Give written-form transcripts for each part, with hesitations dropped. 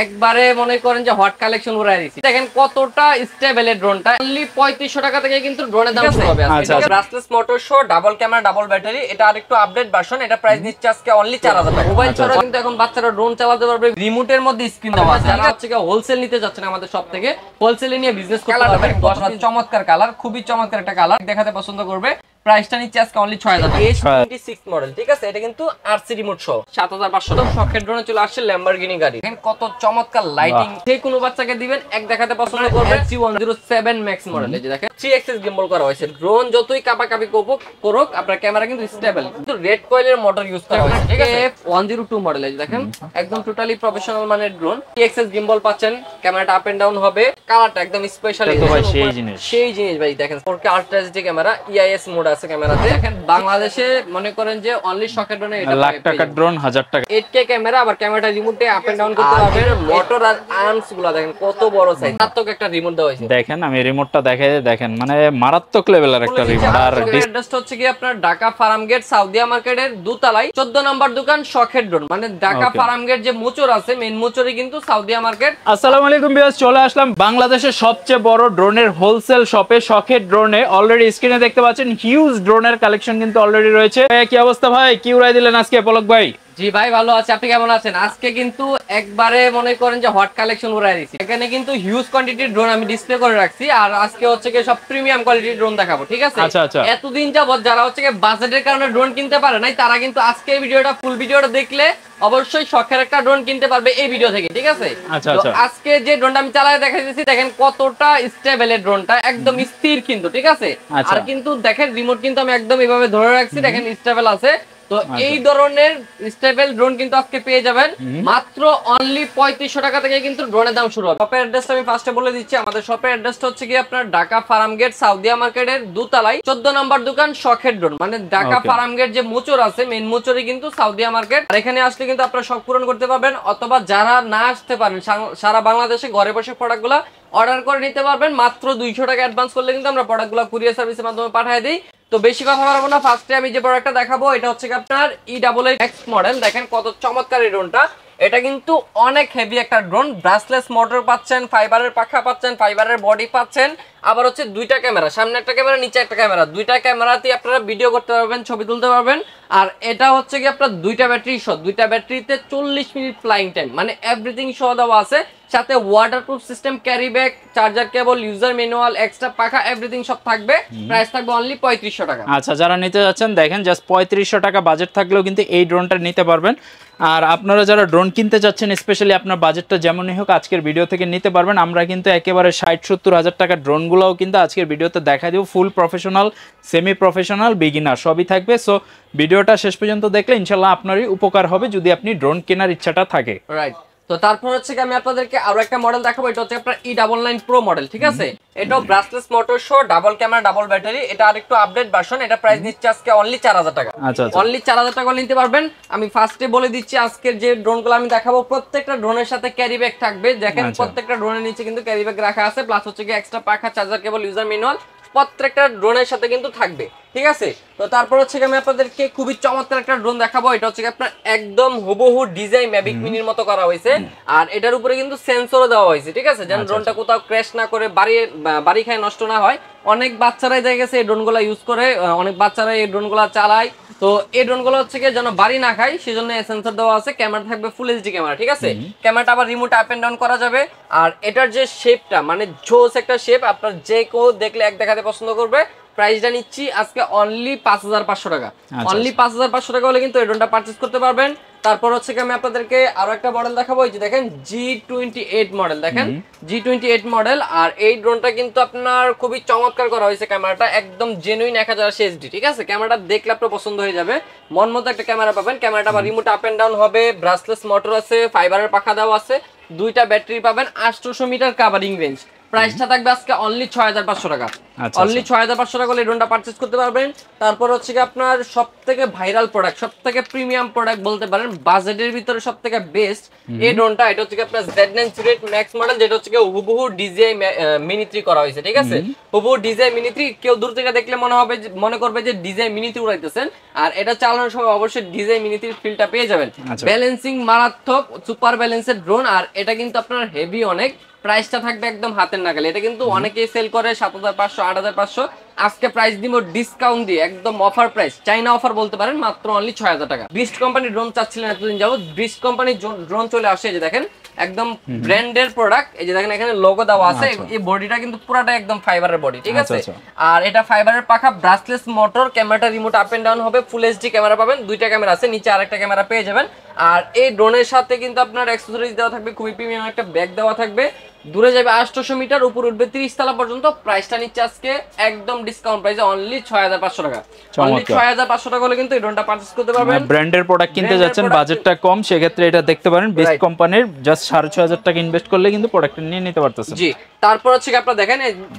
একবারে মনে করেন যে হট কালেকশন উড়াই দিছি। দেখেন কতটা স্টেবল এই ড্রোনটা। অনলি 3500 টাকা থেকে কিন্তু ড্রোনের দাম শুরু হবে আজকে। এটা brushless motor show, double camera, double battery. এটা আরেকটু আপডেট ভার্সন। এটা প্রাইস নিচ্ছে আজকে অনলি 4000 টাকা। মোবাইল ছাড়া কিন্তু এখন বাচ্চারা ড্রোন চালাতে পারবে। রিমোটের মধ্যে স্ক্রিন দেওয়া আছে। যারা হচ্ছে হোলসেল নিতে যাচ্ছেন আমাদের শপ থেকে, হোলসেলে নিয়ে বিজনেস করতে পারবেন। 10 চমৎকার কালার, খুবই চমৎকার একটা কালার, দেখাতে পছন্দ করবে। প্রাইসটা নিচ্ছে আজকে অনলি 6000 টাকা। A26 মডেল, ঠিক আছে? এটা কিন্তু আরসি রিমোট সহ 7500 টাকা। শখের ড্রোনে চলে আসছে ল্যাম্বরগিনি গাড়ি। দেখেন কত চমৎকার লাইটিং, যে কোনো বাচ্চাকে দিবেন এক দেখাতে পছন্দ করবে। HG107 max model. এই যে দেখেন 3 এক্সিস গিম্বল করা হয়েছে। ড্রোন যতই কাপাকাপি করুক, আপনার ক্যামেরা কিন্তু স্টেবল। কিন্তু রেড কয়েলের মোটর ইউজ করা হয়েছে, ঠিক আছে? F102 model. এই যে দেখেন একদম টোটালি প্রফেশনাল মানের ড্রোন। 3 এক্সিস গিম্বল পাচ্ছেন, ক্যামেরাটা আপ এন্ড ডাউন হবে। কালারটা একদম স্পেশাল, সেই জিনিস ভাই। দেখেন 4K ultra HD camera, EIS mode আছে ক্যামেরাতে। দেখেন বাংলাদেশে মনে করেন যে অনলি শখের ড্রোনে এটা লাখ টাকার ড্রোন 1000 টাকা। 8K ক্যামেরা, আবার ক্যামেরাটা রিমোটে আপ এন্ড ডাউন করতে পারবেন। মোটর আর আর্মস গুলো দেখেন কত বড় সাইজ, মারাত্মক একটা রিমোট দেওয়া হয়েছে। দেখেন আমি রিমোটটা দেখাই, দেখেন মানে মারাত্মক লেভেলের একটা রিমোট। আর অ্যাড্রেসটা হচ্ছে কি আপনার ঢাকা ফার্ম গেট সাউদিয়া মার্কেটের দোতলায় 14 নম্বর দোকান শখের ড্রোন। মানে ঢাকা ফার্ম গেট যে মোচর আছে, মেইন মোচরই কিন্তু সাউদিয়া মার্কেট। আসসালামু আলাইকুম ভিউয়ার্স, চলে আসলাম বাংলাদেশের সবচেয়ে বড় ড্রোনের হোলসেল শপে শখের ড্রোনে। অলরেডি স্ক্রিনে দেখতে পাচ্ছেন হিউজ ড্রোনের কালেকশন কিন্তু অলরেডি রয়েছে। কি অবস্থা ভাই, কি উড়াই দিলেন আজকে পলক ভাই? জি ভাই ভালো আছে, আপনি কেমন আছেন? আজকে কিন্তু একবারে মনে করেন যে হট কালেকশন উড়াই দিছি। এখানে কিন্তু হিউজ কোয়ান্টিটির ড্রোন আমি ডিসপ্লে করে রাখছি। আর আজকে হচ্ছে কি সব প্রিমিয়াম কোয়ালিটির ড্রোন দেখাবো, ঠিক আছে? এতদিন যাবত যারা হচ্ছে কি বাজেটের কারণে ড্রোন কিনতে পারে নাই, তারা কিন্তু আজকে এই ভিডিওটা ফুল ভিডিওটা দেখলে অবশ্যই শখের একটা ড্রোন কিনতে পারবে এই ভিডিও থেকে, ঠিক আছে? তো আজকে যে ড্রোনটা আমি চালায় দেখাইতেছি, দেখেন কতটা স্টেবল এই ড্রোনটা, একদম স্থির কিন্তু, ঠিক আছে? আর কিন্তু দেখেন রিমোট কিন্তু আমি একদম এইভাবে ধরে রাখছি, দেখেন স্টেবল আছে। তো এই ধরনের স্টেবল ড্রোন কিন্তু আজকে পেয়ে যাবেন মাত্র অনলি 3500 টাকা থেকে কিন্তু ড্রোনের দাম শুরু হবে। শপের অ্যাড্রেসটা আমি ফার্স্টে বলে দিচ্ছি। আমাদের শপের অ্যাড্রেসটা হচ্ছে কি আপনার ঢাকা ফার্ম গেট সাউদিয়া মার্কেটের দোতলায় 14 নম্বর দোকান শখের ড্রোন। মানে ঢাকা ফার্ম গেট যে মোচর আছে, মেইন মোচরই কিন্তু সাউদিয়া মার্কেট। আর এখানে আসলে কিন্তু আপনারা শখ পূরণ করতে পারবেন, অথবা যারা না আসতে পারেন সারা বাংলাদেশে ঘরে বসে প্রোডাক্টগুলো অর্ডার করে নিতে পারবেন। মাত্র 200 টাকা অ্যাডভান্স করলে কিন্তু আমরা প্রোডাক্টগুলো কুরিয়ার সার্ভিসের মাধ্যমে পাঠিয়ে দিই। তো বেশি কথা বলবো না, ফার্স্টে আমি যে প্রোডাক্টটা দেখাবো এটা হচ্ছে আপনার E88X মডেল। দেখেন কত চমৎকার এই ড্রোনটা। এটা কিন্তু অনেক হেভি একটা ড্রোন। ব্রাসলেস মোটর পাচ্ছেন, ফাইবারের পাখা পাচ্ছেন, ফাইবারের বডি পাচ্ছেন, আবার হচ্ছে দুইটা ক্যামেরা, সামনে একটা ক্যামেরা, নিচে একটা ক্যামেরা। দুইটা ক্যামেরাতেই আপনারা ভিডিও করতে পারবেন, ছবি তুলতে পারবেন। আর এটা হচ্ছে কি আপনার দুইটা ব্যাটারি সহ, দুইটা ব্যাটারিতে 40 মিনিট ফ্লাইং টাইম, মানে এভরিথিং সহ দেওয়া আছে। সাথে waterproof system, carry bag, charger cable, user manual, extra পাখা, এভরিথিং সব থাকবে। প্রাইস থাকবে অনলি 3500 টাকা। আচ্ছা, যারা নিতে যাচ্ছেন দেখেন জাস্ট 3500 টাকা বাজেট থাকলেও কিন্তু এই ড্রোনটা নিতে পারবেন। আর আপনারা যারা ড্রোন কিনতে যাচ্ছেন, স্পেশালি আপনার বাজেটটা যেমনই হোক, আজকের ভিডিও থেকে নিতে পারবেন। আমরা কিন্তু একেবারে 60-70 হাজার টাকার ড্রোনগুলোও কিন্তু আজকের ভিডিওতে দেখা দিব। ফুল প্রফেশনাল, সেমি প্রফেশনাল, বিগিনার সবই থাকবে। সো ভিডিওটা শেষ পর্যন্ত দেখলে ইনশাল্লাহ আপনারই উপকার হবে যদি আপনি ড্রোন কেনার ইচ্ছাটা থাকে। রাইট। তো তারপর হচ্ছে আমি আপনাদেরকে আরো একটা মডেল দেখাবো। এটা হচ্ছে আপনার E99 Pro মডেল, ঠিক আছে? এটাও brushless motor show, double camera, double battery. এটা আরেকটু আপডেট ভার্সন। এটা প্রাইস নিচ্ছে আজকে অনলি 4000 টাকা। অনলি 4000 টাকা নিতে পারবেন। আমি ফার্স্টে বলে দিচ্ছি আজকের যে ড্রোনগুলো আমি দেখাবো প্রত্যেকটা ড্রোনের সাথে ক্যারি ব্যাগ থাকবে। দেখেন প্রত্যেকটা ড্রোনের নিচে কিন্তু ক্যারি ব্যাগ রাখা আছে, প্লাস হচ্ছে কি এক্সট্রা পাখা, চার্জার কেবল, ইউজার ম্যানুয়াল প্রত্যেকটা ড্রোনের সাথে কিন্তু থাকবে, ঠিক আছে? তো তারপর হচ্ছে আমি আপনাদেরকে খুবই চমৎকার একটা ড্রোন দেখাবো। এটা হচ্ছে আপনার একদম হুবহু ডিজাইন ম্যাভিক মিনির মতো করা হয়েছে। আর এটার উপরে কিন্তু সেন্সরও দেওয়া হয়েছে, ঠিক আছে? যেন ড্রোনটা কোথাও ক্র্যাশ না করে, বাড়ি খায় নষ্ট না হয়। অনেক বাচ্চারাই দেখা গেছে এই ড্রোনগুলো ইউজ করে, অনেক বাচ্চারাই এই ড্রোনগুলো চালায়। তো এই ড্রোনগুলো হচ্ছে কি যেন বাড়ি না খায়, সেজন্য সেন্সর দেওয়া আছে। ক্যামেরা থাকবে ফুল এইচডি ক্যামেরা, ঠিক আছে? ক্যামেরাটা আবার রিমোট আপ এন্ড ডাউন করা যাবে। আর এটার যে শেপটা, মানে জোস একটা শেপ, আপনার যে কেউ দেখলে এক দেখাতে পছন্দ করবে। প্রাইসটা নিচ্ছি আজকে অনলি 5500 টাকা। অনলি 5500 টাকা হলে কিন্তু এই ড্রোনটা পারচেজ করতে পারবেন। তারপর হচ্ছে আমি আপনাদেরকে আরো একটা মডেল দেখাবো। এই যে দেখেন G28 মডেল, দেখেন G28 মডেল। আর এই ড্রোনটা কিন্তু আপনার খুবই চমৎকার করা হয়েছে। ক্যামেরাটা একদম জেনুইন 1080 HD, ঠিক আছে? ক্যামেরাটা দেখলে আপনার পছন্দ হয়ে যাবে, মন মতো একটা ক্যামেরা পাবেন। ক্যামেরাটা আবার রিমোট আপ এন্ড ডাউন হবে, ব্রাসলেস মোটর আছে, ফাইবারের পাখা দেওয়া আছে, দুইটা ব্যাটারি পাবেন, 800 মিটার কাভারিং রেঞ্জ। প্রাইসটা থাকবে আজকে অনলি 6500 টাকা। অনলি 6500 টাকা হলে এই ড্রোনটা পারচেজ করতে পারবেন। তারপর হচ্ছে কি আপনার সবথেকে ভাইরাল প্রোডাক্ট, সবথেকে প্রিমিয়াম প্রোডাক্ট বলতে পারেন, বাজেটের ভিতরে সবথেকে বেস্ট এই ড্রোনটা। এটা হচ্ছে কি আপনার Z9 সিরিজ ম্যাক্স মডেল, যেটা হচ্ছে কি হুবহু DJI মিনি 3 করা হয়েছে, ঠিক আছে? হুবহু DJI মিনি 3, কেউ দূর থেকে দেখলে মনে করবে যে DJI মিনি 3 উড়াইতেছেন। আর এটা চালানোর সময় অবশ্যই DJI মিনি 3 ফিলটা পেয়ে যাবেন। ব্যালেন্সিং মারাত্মক, সুপার ব্যালেন্সের ড্রোন। আর এটা কিন্তু আপনার হেভি অনেক। প্রাইসটা থাকবে একদম হাতের নাগালে। এটা কিন্তু অনেকেই সেল করে 7500 8500, আজকে প্রাইস দিব ডিসকাউন্ট দিয়ে একদম অফার প্রাইস, চাইনা অফার বলতে পারেন, মাত্র অনলি 6000 টাকা। বিস্ট কোম্পানির ড্রোন চাচ্ছিলেন এতদিন যাবত, বিস্ট কোম্পানির ড্রোন চলে আসে। এই যে দেখেন একদম ব্র্যান্ডের প্রোডাক্ট। এই যে দেখেন এখানে লোগো দেওয়া আছে। এই বডিটা কিন্তু পুরাটা একদম ফাইবারের বডি, ঠিক আছে? আর এটা ফাইবারের পাখা, ব্রাসলেস মোটর, ক্যামেরাটা রিমোট আপ এন্ড ডাউন হবে, ফুল এইচডি ক্যামেরা পাবেন, দুইটা ক্যামেরা আছে, নিচে আরেকটা ক্যামেরা পেয়ে যাবেন। আর এই ড্রোনের সাথে কিন্তু আপনার অ্যাকসেসরিজ দেওয়া থাকবে, খুবই প্রিমিয়াম একটা ব্যাগ দেওয়া থাকবে। দূরে যাবে 800 মিটার, উপর উঠবে 30 তলা পর্যন্ত। প্রাইসটা নিচ্ছে আজকে একদম ডিসকাউন্ট প্রাইসে অনলি 6500 টাকা। অনলি 6500 টাকা হলে কিন্তু এই ড্রোনটা পারচেজ করতে পারবেন। ব্র্যান্ডের প্রোডাক্ট কিনতে যাচ্ছেন, বাজেটটা কম, সেক্ষেত্রে এটা দেখতে পারেন। বেস্ট কোম্পানির জাস্ট 6500 টাকা ইনভেস্ট করলে কিন্তু প্রোডাক্টটা নিয়ে নিতে পারতেছেন। জি, তারপর হচ্ছে কি আপনারা দেখেন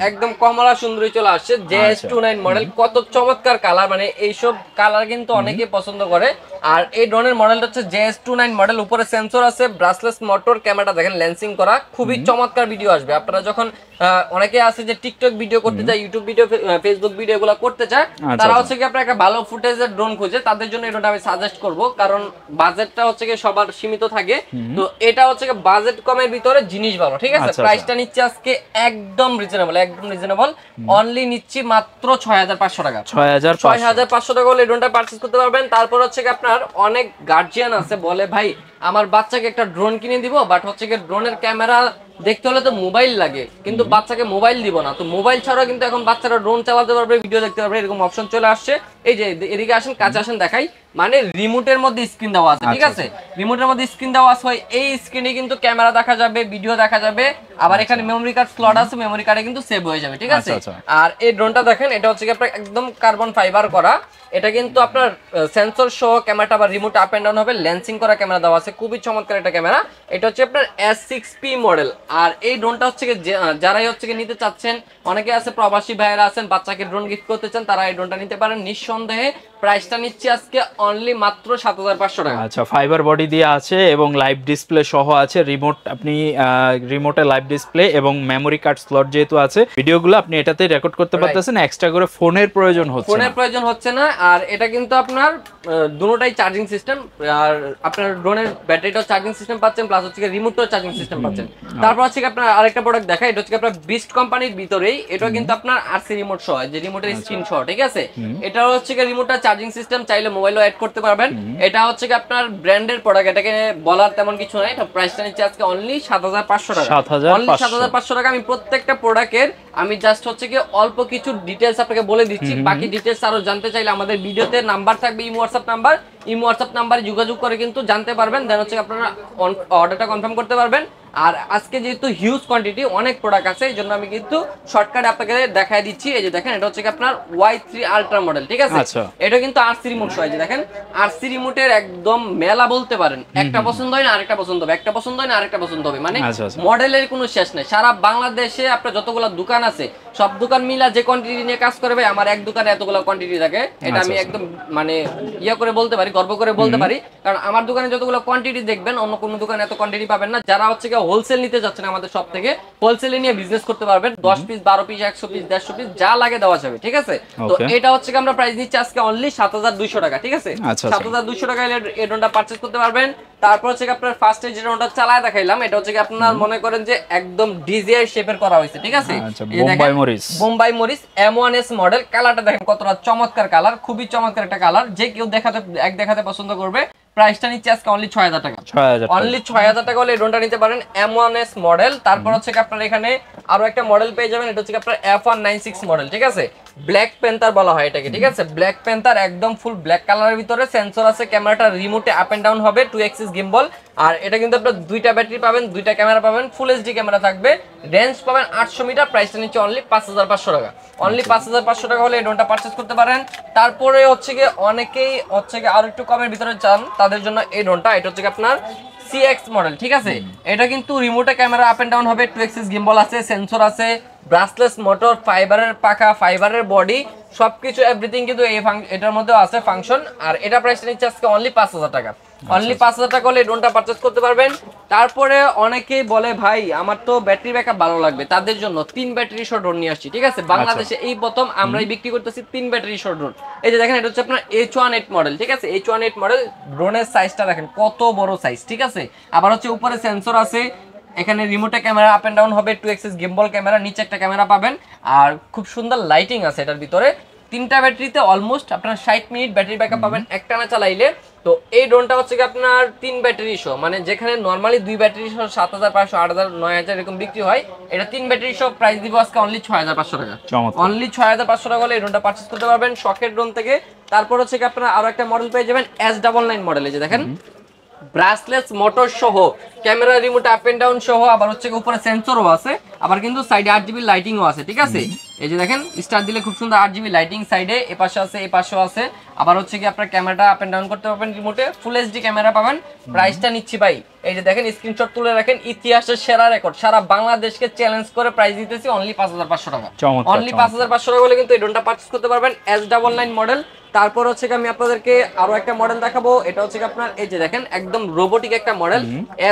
একদম কমলা সুন্দরী চলে আসছে JS29 মডেল। কত চমৎকার কালার, মানে এইসব কালার কিন্তু অনেকেই পছন্দ করে। আর এই ড্রোনের মডেলটা হচ্ছে JS29 মডেল। উপরে সেন্সর আছে, ব্রাসলেস মোটর, ক্যামেরাটা দেখেন ল্যান্সিং করা, খুবই চমৎকার ভিডিও আসবে। আপনারা যখন অনেকে আছে যে টিকটক ভিডিও করতে চায়, ইউটিউব ভিডিও, ফেসবুক ভিডিও এগুলো করতে চায়, তারা হচ্ছে কি আপনারা একটা ভালো ফুটেজের ড্রোন খুঁজে, তাদের জন্য এই ড্রোনটা আমি সাজেস্ট করব। কারণ বাজেটটা হচ্ছে কি সবার সীমিত থাকে, তো এটা হচ্ছে কি বাজেট কমের ভিতরে জিনিস ভালো, ঠিক আছে? প্রাইসটা নিচ্ছে আজকে একদম রিজনেবল, একদম রিজনেবল। অনলি নিচ্ছি মাত্র 6500 টাকা। 6500 টাকা হলে এই ড্রোনটা পারচেজ করতে পারবেন। তারপর হচ্ছে কি আপনার অনেক গার্জিয়ান আছে বলে, ভাই আমার বাচ্চাকে একটা ড্রোন কিনে দিব, বাট হচ্ছে কি ড্রোনের ক্যামেরা দেখতে হলে তো মোবাইল লাগে, কিন্তু বাচ্চাকে মোবাইল দিব না। তো মোবাইল ছাড়াও কিন্তু এখন বাচ্চারা ড্রোন চালাতে পারবে, ভিডিও দেখতে পারবে, এরকম অপশন চলে আসছে। এই যে এদিকে আসেন, কাছে আসেন, দেখাই। মানে রিমোটের মধ্যে স্ক্রিন দেওয়া আছে, ঠিক আছে? রিমোটের মধ্যে স্ক্রিন দেওয়া আছে, এই স্ক্রিনে কিন্তু ক্যামেরা দেখা যাবে, ভিডিও দেখা যাবে। আবার এখানে মেমরি কার্ড স্লট আছে, মেমরি কার্ডে কিন্তু সেভ হয়ে যাবে, ঠিক আছে? আর এই ড্রোনটা দেখেন, এটা হচ্ছে কি আপনার একদম কার্বন ফাইবার করা। এটা কিন্তু আপনার সেন্সর সহ ক্যামেরাটা আবার রিমোট আপ এন্ড ডাউন হবে, ল্যান্সিং করা ক্যামেরা দেওয়া আছে, খুবই চমৎকার একটা ক্যামেরা। এটা হচ্ছে আপনার S6P মডেল। আর এই ড্রোনটা হচ্ছে কি যারাই হচ্ছে কি নিতে চাচ্ছেন, অনেকে আছে প্রবাসী ভাইয়েরা আছেন, বাচ্চাকে ড্রোন গিফট করতে চান, তারা এই ড্রোনটা নিতে পারেন নিঃসন্দেহে। প্রাইসটা নিচ্ছে আজকে অনলি মাত্র 7500 টাকা। আচ্ছা, ফাইবার বডি দিয়ে আছে এবং লাইভ ডিসপ্লে সহ আছে, রিমোট, আপনি রিমোটে লাইভ ডিসপ্লে এবং মেমরি কার্ড স্লট যেহেতু আছে, ভিডিওগুলো আপনি এটাতে রেকর্ড করতে পারতেছেন, এক্সট্রা করে ফোনের প্রয়োজন হচ্ছে না। আর এটা কিন্তু আপনার দুটোটাই চার্জিং সিস্টেম, আর আপনার ড্রোনের ব্যাটারিটাও চার্জিং সিস্টেম পাচ্ছেন, প্লাস হচ্ছে রিমোটটাও চার্জিং সিস্টেম পাচ্ছেন। তারপর হচ্ছে আপনার আরেকটা প্রোডাক্ট দেখা, এটা হচ্ছে আপনার বিস্ট কোম্পানির ভিতরেই, এটা কিন্তু আপনার RC রিমোট সহ, যে রিমোটের স্ক্রিন সহ, ঠিক আছে? এটা হচ্ছে রিমোটটা চার্জিং সিস্টেম, চাইলে মোবাইলও অ্যাড করতে পারবেন। এটা হচ্ছে কি আপনার ব্র্যান্ডের প্রোডাক্ট, এটাকে বলার তেমন কিছু নাই। এটা প্রাইসটা নিচ্ছে আজকে অনলি 7500 টাকা। অনলি 7500 টাকা। আমি প্রত্যেকটা প্রোডাক্টের আমি জাস্ট হচ্ছে কি অল্প কিছু ডিটেইলস আপনাকে বলে দিচ্ছি, বাকি ডিটেইলস আরো জানতে চাইলে আমাদের ভিডিওতে নাম্বার থাকবে, ইমো হোয়াটসঅ্যাপ নাম্বারে যোগাযোগ করে কিন্তু জানতে পারবেন, দেন হচ্ছে আপনারা অর্ডারটা কনফার্ম করতে পারবেন। আর আজকে যেহেতু হিউজ কোয়ান্টিটি, অনেক প্রোডাক্ট আছে, এই জন্য আমি কিন্তু শর্টকাটে আপনাকে দেখাই দিচ্ছি। এই যে দেখেন, এটা হচ্ছে আপনার Y3 আলট্রা মডেল, ঠিক আছে? এটা কিন্তু RC রিমোট সহ। এই যে দেখেন, RC রিমোটের একদম মেলা বলতে পারেন, একটা পছন্দ হয় না আরেকটা পছন্দ হবে, একটা পছন্দ হয় না আরেকটা পছন্দ হবে, মানে মডেলের কোনো শেষ নেই। সারা বাংলাদেশে আপনার যতগুলো দোকান আছে, সব দোকান মিলা যে কোয়ান্টিটি নিয়ে কাজ করে, ভাই আমার এক দোকানে এতগুলো কোয়ান্টিটি থাকে, এটা আমি একদম মানে ইয়া করে বলতে পারি, গর্ব করে বলতে পারি। কারণ আমার দোকানে যতগুলো কোয়ান্টিটি দেখবেন, অন্য কোনো দোকানে এত কোয়ান্টিটি পাবেন না। যারা হচ্ছে হোলসেল নিতে যাচ্ছেন আমাদের সব থেকে, হোলসেলে নিয়ে বিজনেস করতে পারবেন, 10 পিস 12 পিস 100 পিস 150 পিস যা লাগে দেওয়া যাবে, ঠিক আছে? তো এটা হচ্ছে আমরা প্রাইস নিচ্ছি আজকে অনলি 7200 টাকা, ঠিক আছে? 7200 টাকা এই ড্রোনটা পারচেজ করতে পারবেন। তারপর হচ্ছে আপনার ফার্স্ট যে ড্রোনটা চালায় দেখাইলাম, এটা হচ্ছে আপনার মনে করেন যে একদম DJI শেপের করা হয়েছে, ঠিক আছে? বোম্বাই মরিস M1S মডেল। কালারটা দেখেন কতটা চমৎকার কালার, খুবই চমৎকার একটা কালার, যে কেউ দেখাতে পছন্দ করবে। প্রাইসটা নিচ্ছে আজকে অনলি 6000 টাকা। অনলি 6000 টাকা হলে এই ড্রোনটা নিতে পারেন, M1S মডেল। তারপর হচ্ছে আপনার এখানে আরো একটা মডেল পেয়ে যাবেন, এটা হচ্ছে আপনার F196 মডেল, ঠিক আছে? ব্ল্যাক প্যান্থার বলা হয় এটাকে, ঠিক আছে? ব্ল্যাক প্যান্থার একদম ফুল ব্ল্যাক কালারের ভিতরে, সেন্সর আছে, ক্যামেরাটা রিমোটে আপ এন্ড ডাউন হবে, 2 এক্সিস গিম্বল। আর এটা কিন্তু আপনার দুইটা ব্যাটারি পাবেন, দুইটা ক্যামেরা পাবেন, ফুল এইচডি ক্যামেরা থাকবে, রেঞ্জ পাবেন 800 মিটার। প্রাইসটা নিচ্ছে অনলি 5500 টাকা। অনলি 5500 টাকা হলে এই ড্রোনটা পারচেজ করতে পারেন। তারপরে হচ্ছে গিয়ে অনেকেই হচ্ছে গিয়ে আরো একটু কমের ভিতরে চান, তাদের জন্য এই ড্রোনটা, এটা হচ্ছে আপনার CX মডেল, ঠিক আছে। এটা কিন্তু রিমোটে ক্যামেরা আপ এন্ড ডাউন হবে, 2 এক্সিস গিম্বল আছে, সেন্সর আছে, ব্রাসলেস মোটর, ফাইবারের পাখা, ফাইবারের বডি, সবকিছু এভরিথিং কিন্তু এটার মধ্যে আছে ফাংশন। আর এটা প্রাইস নিচ্ছে আজকে অনলি 5000 টাকা। অনলি 5000 টাকা হলে এই ড্রোনটা পারচেজ করতে পারবেন। তারপরে অনেকেই বলে ভাই আমার তো ব্যাটারি ব্যাকআপ ভালো লাগবে, তাদের জন্য 3 ব্যাটারি সহ ড্রোন নিয়ে আসছি, ঠিক আছে। বাংলাদেশে এই প্রথম আমরাই বিক্রি করতেছি 3 ব্যাটারি সহ ড্রোন। এই যে দেখেন এটা হচ্ছে আপনার H18 মডেল, ঠিক আছে। H18 মডেল ড্রোনের সাইজটা দেখেন কত বড় সাইজ, ঠিক আছে। আবার হচ্ছে উপরে সেন্সর আছে, এখানে রিমোটে ক্যামেরা আপ এন্ড ডাউন হবে, 2 এক্সিস গিম্বল ক্যামেরা, নিচে একটা ক্যামেরা পাবেন, আর খুব সুন্দর লাইটিং আছে এটার ভিতরে। 3টা ব্যাটারিতে অলমোস্ট আপনার 60 মিনিট ব্যাটারি ব্যাকআপ পাবেন একটানা চালাইলে। তো এই ড্রোনটা হচ্ছে কি আপনার 3 ব্যাটারি সহ, মানে যেখানে নরমালি 2 ব্যাটারি সহ 7500, 8000, 9000 এরকম বিক্রি হয়, এটা 3 ব্যাটারি সহ প্রাইস দিব আজকে অনলি 6500 টাকা। অনলি 6500 টাকা হলে এই ড্রোনটা পারচেজ করতে পারবেন শখের ড্রোন থেকে। তারপর হচ্ছে কি আপনারা আরো একটা মডেল পেয়ে যাবেন S99 মডেল। এই যে দেখেন ব্রাসলেস মোটর সহ, camera remote up and down সহ, আবার হচ্ছে উপরে সেন্সরও আছে, আবার কিন্তু সাইডে 8GB লাইটিংও আছে, ঠিক আছে। এই যে দেখেন স্টার দিলে খুব সুন্দর 8GB লাইটিং সাইডে, এপাশে আছে এপাশেও আছে। আবার হচ্ছে কি আপনার ক্যামেরাটা আপ এন্ড ডাউন করতে পারবেন রিমোটে, ফুল এইচডি ক্যামেরা পাবেন। প্রাইসটা নিচ্ছি ভাই, এই যে দেখেন স্ক্রিনশট তুলে রাখেন, ইতিহাসের সেরা রেকর্ড, সারা বাংলাদেশকে চ্যালেঞ্জ করে প্রাইস দিতেছি অনলি 5500 টাকা। অনলি 5500 টাকা হলে কিন্তু এই ড্রোনটা পারচেজ করতে পারবেন, S99 মডেল। তারপর হচ্ছে আমি আপনাদেরকে আরো একটা মডেল দেখাবো, এটা হচ্ছে আপনার এই যে দেখেন একদম রোবোটিক একটা model,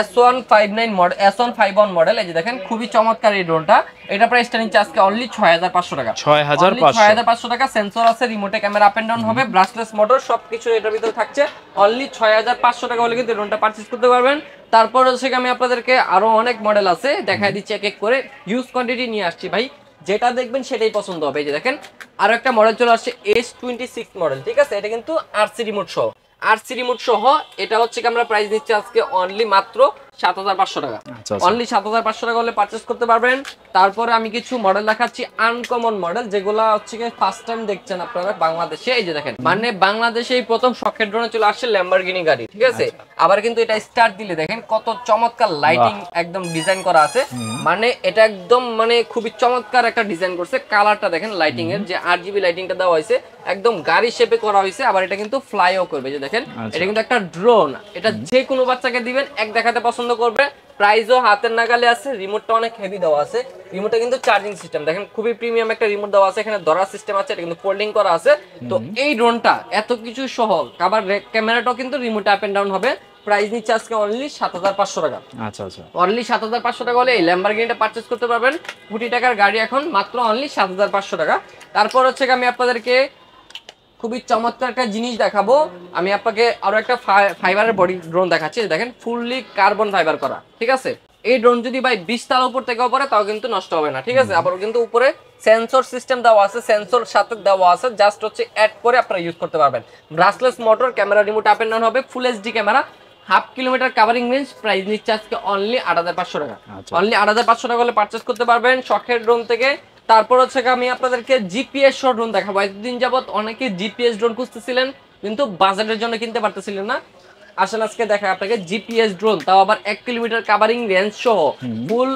S159 model, S151 model. এই যে দেখেন খুবই চমৎকার এই ড্রোনটা। এটা প্রাইসটা নিচ্ছে আজকে অনলি 6500 টাকা। 6500 টাকা। সেন্সর আছে, রিমোটে ক্যামেরা আপ এন্ড ডাউন হবে, ব্রাসলেস মোটর, সবকিছু এটার ভিতরে থাকছে। অনলি 6500 টাকা হলে কিন্তু এই ড্রোনটা পারচেজ করতে পারবেন। তারপর হচ্ছে আমি আপনাদেরকে আরো অনেক মডেল আছে দেখাই দিচ্ছি এক এক করে, হিউজ কোয়ান্টিটি নিয়ে আসছি ভাই, যেটা দেখবেন সেটাই পছন্দ হবে। এই যে দেখেন আরো একটা মডেল চলে আসছে S26 মডেল, ঠিক আছে। এটা কিন্তু RC রিমোট সহ, RC রিমোট সহ। এটা হচ্ছে কি আমরা প্রাইস দিচ্ছি আজকে অনলি মাত্র 7500 টাকা। অনলি 7500 টাকা হলে পারচেজ করতে পারবেন। তারপরে আমি কিছু মডেল দেখাচ্ছি আনকমন মডেল, যেগুলো হচ্ছে কি ফার্স্ট টাইম দেখছেন আপনারা বাংলাদেশে। এই যে দেখেন মানে বাংলাদেশেই প্রথম শখের ড্রোনে চলে আসছে ল্যাম্বরগিনি গাড়ি, ঠিক আছে। আবার কিন্তু এটা স্টার্ট দিলে দেখেন কত চমৎকার লাইটিং একদম ডিজাইন করা আছে, মানে এটা একদম মানে খুবই চমৎকার একটা ডিজাইন করছে। কালারটা দেখেন লাইটিং এর, যে 8GB লাইটিংটা দেওয়া হয়েছে একদম গাড়ি শেপে করা হয়েছে। আবার এটা কিন্তু ফ্লাইও করবে, যে দেখেন এটা কিন্তু একটা ড্রোন, এটা যে কোনো বাচ্চাকে দিবেন এক দেখাতে পছন্দ করবে। প্রাইসও হাতের নাগালে আছে, রিমোটটা অনেক হেভি দেওয়া আছে। রিমোটে কিন্তু চার্জিং সিস্টেম দেখেন খুবই প্রিমিয়াম একটা রিমোট দেওয়া আছে, এখানে ধরার সিস্টেম আছে, এটা কিন্তু ফোল্ডিং করা আছে। তো এই ড্রোনটা এত কিছু সহ, আবার ক্যামেরাটাও কিন্তু রিমোট আপ এন্ড ডাউন হবে। প্রাইস নিচ্ছে আজকে অনলি 7500 টাকা। আচ্ছা আচ্ছা, অনলি 7500 টাকা হলে এই ল্যাম্বরগিনিটা পারচেজ করতে পারবেন। কোটি টাকার গাড়ি এখন মাত্র অনলি 7500 টাকা। তারপর হচ্ছে আমি আপনাদেরকে খুবই চমৎকার একটা জিনিস দেখাবো। আমি আপনাকে আরো একটা ফাইবারের বডি ড্রোন দেখাচ্ছি, দেখেন ফুললি কার্বন ফাইবার করা, ঠিক আছে। এই ড্রোন যদি ভাই 20 তলা উপর থেকে পড়ে তাও কিন্তু নষ্ট হবে না, ঠিক আছে। আবার কিন্তু উপরে সেন্সর সিস্টেম দেওয়া আছে, সেন্সর সাথে দেওয়া আছে, জাস্ট হচ্ছে অ্যাড করে আপনারা ইউজ করতে পারবেন। Brushless motor, camera remote up and down হবে, full HD camera, 1/2 kilometre covering range. Price নিচ্ছে আজকে অনলি 8500 টাকা। অনলি 8500 টাকা হলে পারচেজ করতে পারবেন শখের ড্রোন থেকে। তারপর হচ্ছে আমি আপনাদেরকে জিপিএস সহ ড্রোন দেখাবো। এতদিন যাবত অনেকে জিপিএস ড্রোন খুঁজতেছিলেন কিন্তু বাজেটের জন্য কিনতে পারতেছিলেন না, আসলে আজকে দেখা আপনাকে জিপিএস ড্রোন, তাও আবার 1 কিলোমিটার কাভারিং রেঞ্জ সহ, ফুল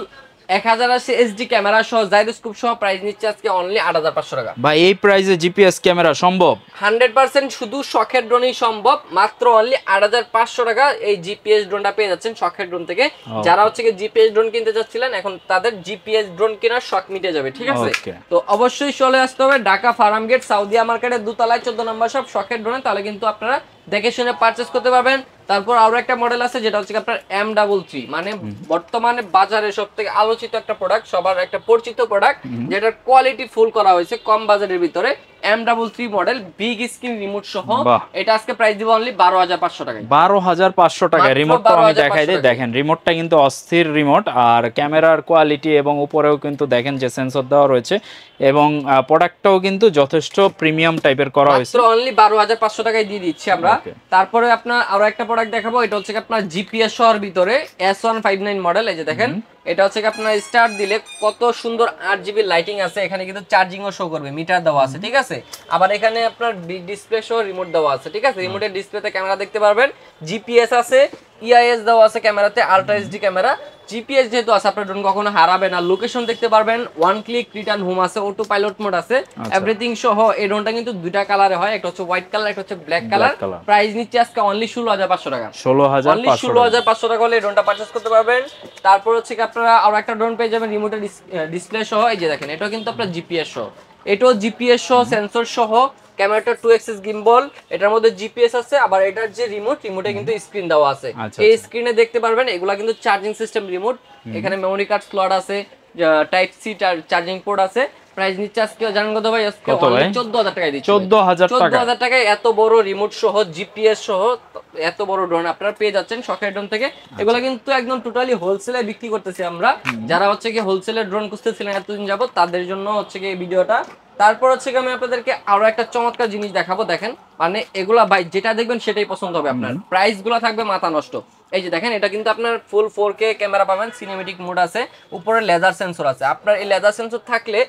1080 এইচডি ক্যামেরা সহ, জাইরোস্কোপ সহ। প্রাইস নিচ্ছে আজকে অনলি 8500 টাকা। ভাই এই প্রাইসে জিপিএস ক্যামেরা সম্ভব? 100% শুধু শখের ড্রোনই সম্ভব। মাত্র অনলি 8500 টাকা এই জিপিএস ড্রোনটা পেয়ে যাচ্ছেন শখের ড্রোন থেকে। যারা হচ্ছে কি জিপিএস ড্রোন কিনতে যাচ্ছিলেন, এখন তাদের জিপিএস ড্রোন কেনার শখ মিটে যাবে, ঠিক আছে। তো অবশ্যই চলে আসতে হবে ঢাকা ফার্ম গেট সাউদিয়া মার্কেটের দোতলায় 14 নম্বর শপ শখের ড্রোনে, তাহলে কিন্তু আপনারা দেখে শুনে পারচেজ করতে পারবেন। তারপর আরো একটা মডেল আছে যেটা হচ্ছে আপনার M33, মানে বর্তমানে বাজারে সবথেকে আলোচিত একটা প্রোডাক্ট, সবার একটা পরিচিত প্রোডাক্ট, যেটার কোয়ালিটি ফুল করা হয়েছে কম বাজেটের ভিতরে। M33 model, big screen remote সহ। এটা আজকে প্রাইস দিব অনলি 12500 টাকা। 12500 টাকা রিমোটটা আমি দেখাই দেই। দেখেন রিমোটটা কিন্তু অস্থির রিমোট, আর ক্যামেরার কোয়ালিটি এবং উপরেও কিন্তু দেখেন যে সেন্সর দেওয়া রয়েছে, এবং প্রোডাক্টটাও কিন্তু যথেষ্ট প্রিমিয়াম টাইপের করা হয়েছে। মাত্র অনলি 12500 টাকায় দিয়ে দিচ্ছি আমরা। তারপরে আপনার আরো একটা প্রোডাক্ট দেখাবো, এটা হচ্ছে আপনার জিপিএস সহর ভিতরে S159 মডেল। এই যে দেখেন এটা হচ্ছে আপনার স্টার্ট দিলে কত সুন্দর 8GB লাইটিং আছে, এখানে কিন্তু চার্জিংও শো করবে, মিটার দেওয়া আছে, ঠিক আছে। আবার এখানে আপনার ডিসপ্লে সহ রিমোট দেওয়া আছে, ঠিক আছে। রিমোটের ডিসপ্লেতে ক্যামেরা দেখতে পারবেন, জিপিএস আছে, ইআইএস দেওয়া আছে ক্যামেরাতে, আলট্রা এইচডি ক্যামেরা, জিপিএস যেহেতু আছে আপনার ড্রোন কখনো হারাবে না, লোকেশন দেখতে পারবেন, ওয়ান ক্লিক রিটার্ন হোম আছে, অটো পাইলট মোড আছে, এভরিথিং সহ এই ড্রোনটা কিন্তু দুইটা কালারে হয়, একটা হচ্ছে হোয়াইট কালার, একটা হচ্ছে ব্ল্যাক কালার। প্রাইস নিচ্ছে আজকে অনলি 16500 টাকা, 16500 টাকা হলে এই ড্রোনটা পারচেজ করতে পারবেন। তারপর হচ্ছে কি আপনারা আরো একটা ড্রোন পেয়ে যাবেন রিমোটের ডিসপ্লে সহ, এই যে দেখেন এটা কিন্তু আপনার জিপিএস সহ, এটাও জিপিএস সহ সেন্সর সহ, ক্যামেরাটা 2 এক্সিস গিম্বল, এটার মধ্যে জিপিএস আছে, আবার এটার যে রিমোটে কিন্তু স্ক্রিন দেওয়া আছে, এই স্ক্রিনে দেখতে পারবেন এগুলা কিন্তু চার্জিং সিস্টেম রিমোট, এখানে মেমরি কার্ড স্লট আছে, টাইপ সি চার্জিং পোর্ট আছে। প্রাইস নিচ্ছে আজকে জানেন কত ভাই? আজকে 14000 টাকায় দিচ্ছি, 14000 টাকায় এত বড় রিমোট সহ জিপিএস সহ এত বড় ড্রোন আপনারা পেয়ে যাচ্ছেন শখের ড্রোন থেকে। এগুলো কিন্তু একদম টোটালি হোলসেলে বিক্রি করতেছি আমরা, যারা হচ্ছে কি হোলসেলের ড্রোন খুঁজতেছিলেন এতদিন যাবত তাদের জন্য হচ্ছে কি এই ভিডিওটা। তারপর হচ্ছে কি আমি আপনাদেরকে আরো একটা চমৎকার জিনিস দেখাবো, দেখেন মানে এগুলা ভাই যেটা দেখবেন সেটাই পছন্দ হবে আপনার, প্রাইস গুলো থাকবে মাথা নষ্ট। এই যে দেখেন এটা কিন্তু আপনার ফুল 4K ক্যামেরা পাবেন, সিনেমেটিক মোড আছে, উপরে লেজার সেন্সর আছে। আপনার এই লেজার সেন্সর থাকলে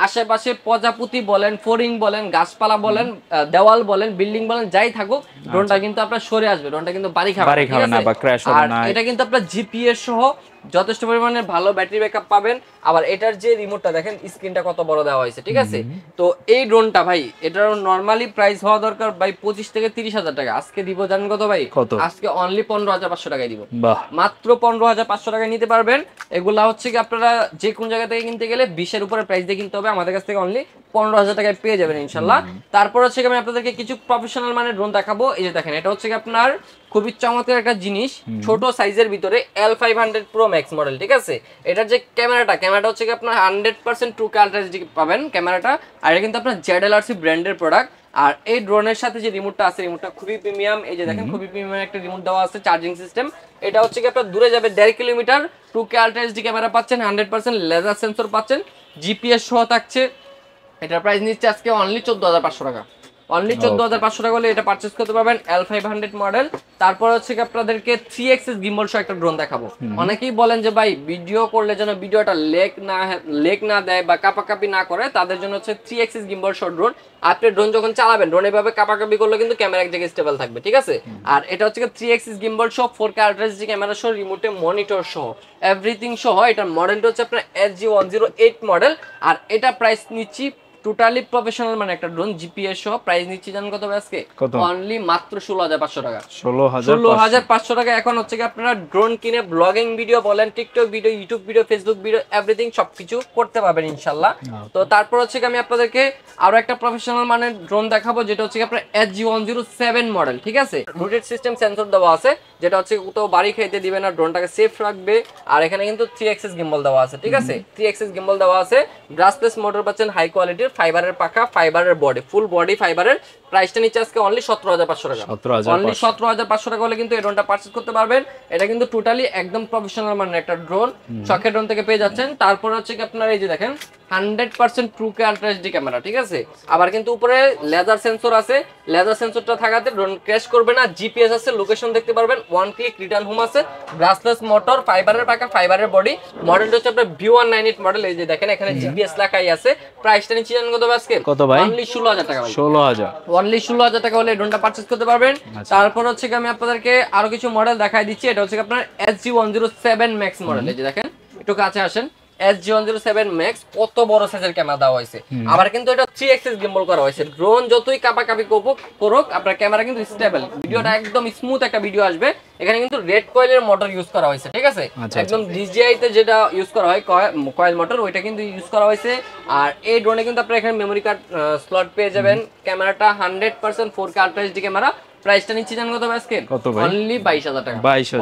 আশেপাশে প্রজাপতি বলেন, ফড়িং বলেন, গাছপালা বলেন, দেওয়াল বলেন, বিল্ডিং বলেন, যাই থাকুক ড্রোনটা কিন্তু আপনার সরে আসবে, ড্রোনটা কিন্তু বাড়ি খাবে না বা ক্র্যাশ হবে না। এটা কিন্তু আপনার জিপিএস সহ যথেষ্ট পরিমাণে ভালো ব্যাটারি ব্যাকআপ পাবেন। আবার এটার যে রিমোটটা দেখেন স্ক্রিনটা কত বড় দেওয়া হয়েছে, ঠিক আছে? তো এই ড্রোনটা ভাই এটার নরমালি প্রাইস হওয়া দরকার ভাই 25 থেকে 30,000 টাকা, আজকে দিব জানেন কত ভাই? আজকে অনলি 15500 টাকায় দিব, মাত্র 15500 টাকায় নিতে পারবেন। এগুলা হচ্ছে কি আপনারা যে কোন জায়গা থেকে কিনতে গেলে 20 এর উপরে প্রাইস দিয়ে কিনতে হবে, আমাদের কাছ থেকে অনলি 15000 টাকায় পেয়ে যাবেন ইনশাআল্লাহ। তারপর হচ্ছে কি আমি আপনাদেরকে কিছু প্রফেশনাল মানের ড্রোন দেখাবো। এই যে দেখেন এটা হচ্ছে কি আপনার খুবই চমৎকার একটা জিনিস, ছোট সাইজের ভিতরে L500 Pro Max মডেল, ঠিক আছে? এটার যে ক্যামেরাটা হচ্ছে কি আপনার 100% ট্রু আলট্রা এইচডি পাবেন ক্যামেরাটা, আর এটা কিন্তু আপনার ZLRC ব্র্যান্ডের প্রোডাক্ট। আর এই ড্রোনের সাথে যে রিমোটটা আছে, রিমোটটা খুবই প্রিমিয়াম, এই যে দেখেন খুবই প্রিমিয়াম একটা রিমোট দেওয়া আছে, চার্জিং সিস্টেম। এটা হচ্ছে কি আপনার দূরে যাবে 1.5 kilometre, 2K ultra HD camera পাচ্ছেন, 100% লেজার সেন্সর পাচ্ছেন, জিপিএস সহ থাকছে। এটার প্রাইস নিচ্ছে আজকে অনলি 14500 টাকা, অনলি 14500 টাকা হলে এটা পারচেজ করতে পারবেন, L500 মডেল। তারপর হচ্ছে কি আপনাদেরকে 3 এক্সিস গিম্বল সহ একটা ড্রোন দেখাবো। অনেকেই বলেন যে ভাই ভিডিও করলে যেন ভিডিওটা লেগ না দেয় বা কাপাকাপি না করে, তাদের জন্য হচ্ছে 3 এক্সিস গিম্বল সহ ড্রোন। আপনি ড্রোন যখন চালাবেন ড্রোন এভাবে কাপাকাপি করলে কিন্তু ক্যামেরা এক জায়গায় স্টেবল থাকবে, ঠিক আছে? আর এটা হচ্ছে 3 এক্সিস গিম্বল সহ 4K আলট্রা এইচডি ক্যামেরা সহ রিমোটে মনিটর সহ এভরিথিং সহ। এটার মডেলটা হচ্ছে আপনার SG108 মডেল। আর এটা প্রাইস নিচ্ছি টোটালি প্রফেশনাল মানে একটা ড্রোন জিপিএস সহ, প্রাইস নিচ্ছি জানেন কত আজকে? অনলি মাত্র 16500 টাকা, 16500 টাকা। এখন হচ্ছে কি আপনারা ড্রোন কিনে ব্লগিং ভিডিও বলেন, TikTok video, YouTube video, Facebook video, everything সবকিছু করতে পারবেন ইনশাআল্লাহ। তো তারপর হচ্ছে কি আমি আপনাদেরকে আরো একটা প্রফেশনাল মানের ড্রোন দেখাবো, যেটা হচ্ছে কি আপনার SG107 মডেল, ঠিক আছে? রুটেড সিস্টেম সেন্সর দেওয়া আছে, যেটা হচ্ছে কোথাও বাড়ি খাইতে দিবে না, ড্রোনটাকে সেফ রাখবে। আর এখানে কিন্তু 3 এক্সিস গিম্বল দেওয়া আছে, ঠিক আছে? 3 এক্সিস গিম্বল দেওয়া আছে, ব্রাসলেস মোটর পাচ্ছেন, হাই কোয়ালিটির ফাইবারের পাখা, ফাইবারের বডি, ফুল বডি ফাইবারের। প্রাইসটা নিচ্ছে আজকে অনলি 17500 টাকা, অনলি 17500 টাকা হলে কিন্তু এই ড্রোনটা পারচেজ করতে পারবেন। এটা কিন্তু টোটালি একদম প্রফেশনাল মানের একটা ড্রোন, শখের ড্রোন থেকে পেয়ে যাচ্ছেন। তারপর হচ্ছে কি আপনার এই যে দেখেন 100% ট্রু আলট্রা এইচডি ক্যামেরা, ঠিক আছে? আবার কিন্তু উপরে লেজার সেন্সর আছে, লেজার সেন্সরটা থাকাতে ড্রোন ক্র্যাশ করবে না, জিপিএস আছে, লোকেশন দেখতে পারবেন, ওয়ান ক্লিক রিটার্ন হোম আছে, ব্রাসলেস মোটর, ফাইবারের পাখা, ফাইবারের বডি। মডেলটা হচ্ছে আপনার V198 মডেল, এই যে দেখেন এখানে জিপিএস লেখাই আছে। প্রাইসটা নিচ্ছি জানেন কত আজকে? কত ভাই? অনলি 16000 টাকা ভাই, 16000, অনলি 16000 টাকা হলে ড্রোনটা পারচেজ করতে পারবেন। তারপর হচ্ছে কি আমি আপনাদেরকে আরো কিছু মডেল দেখাই দিচ্ছি। এটা হচ্ছে আপনার SG107 Max মডেল, এই যে দেখেন একটু কাছে আসেন, SG107 Max কত বড় সাইজের ক্যামেরা দেওয়া হয়েছে। আবার কিন্তু এটা 3 এক্সিস গিম্বল করা হয়েছে, ড্রোন যতই কাপাকাপি করুক আপনার ক্যামেরা কিন্তু স্টেবল, ভিডিওটা একদম স্মুথ একটা ভিডিও আসবে। এখানে কিন্তু রেড কয়েলের মোটর ইউজ করা হয়েছে, ঠিক আছে? একদম DJI তে যেটা ইউজ করা হয় কয়েল মোটর, ওইটা কিন্তু ইউজ করা হয়েছে। আর এই ড্রোনে কিন্তু আপনারা এখানে মেমরি কার্ড স্লট পেয়ে যাবেন। ক্যামেরাটা 100% 4K আলট্রা এইচডি ক্যামেরা। প্রাইসটা নিচ্ছি জানেন কত আজকে? অনলি 22000 টাকা,